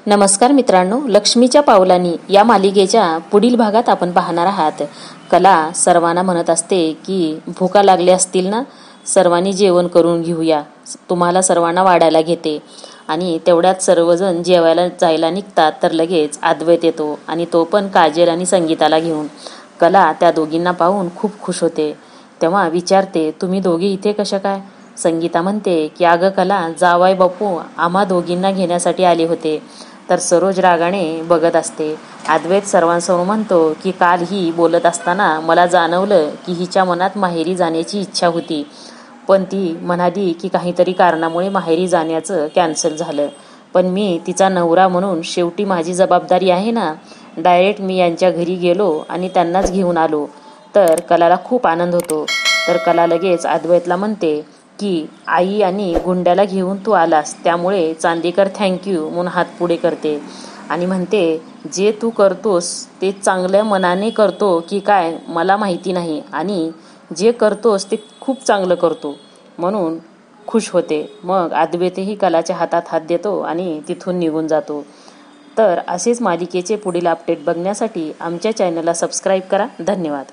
नमस्कार मित्रांनो, लक्ष्मीच्या पावलांनी या मालिकेच्या पुढील भागात आपण पाहणार आहात. कला सर्वांना म्हणत असते की भुका लागल्या असतील ना, सर्वांनी जेवण करून घेऊया, तुम्हाला सर्वांना वाढायला घेते. आणि तेवढ्यात सर्वजण जेवायला जायला निघतात तर लगेच अद्वैत येतो आणि तो पण काजल आणि संगीताला घेऊन. कला त्या दोघींना पाहून खूप खुश होते. तेव्हा विचारते, तुम्ही दोघी इथे कशा काय? संगीता म्हणते की अगं कला, जावई बापू आम्हा दोघींना घेण्यासाठी आले होते. तर सरोज रागाने बघत असते. अद्वैत सर्वांसमोर म्हणतो की काल ही बोलत असताना मला जाणवलं की हिच्या मनात माहेरी जाण्याची इच्छा होती, पण ती म्हणाली की काहीतरी कारणामुळे माहेरी जाण्याचं कॅन्सल झालं. पण मी तिचा नवरा म्हणून शेवटी माझी जबाबदारी आहे ना. डायरेक्ट मी यांच्या घरी गेलो आणि त्यांनाच घेऊन आलो. तर कलाला खूप आनंद होतो. तर कला लगेच अद्वैतला म्हणते की आई आणि गुंड्याला घेऊन तू आलास त्यामुळे चांदेकर थँक्यू म्हणून हात पुढे करते आणि म्हणते, जे तू करतोस ते चांगल्या मनाने करतो की काय मला माहिती नाही, आणि जे करतोस ते खूप चांगलं करतो म्हणून खुश होते. मग अद्वैतही कलाच्या हातात हात देतो आणि तिथून निघून जातो. तर असेच मालिकेचे पुढील अपडेट बघण्यासाठी आमच्या चॅनलला सबस्क्राईब करा. धन्यवाद.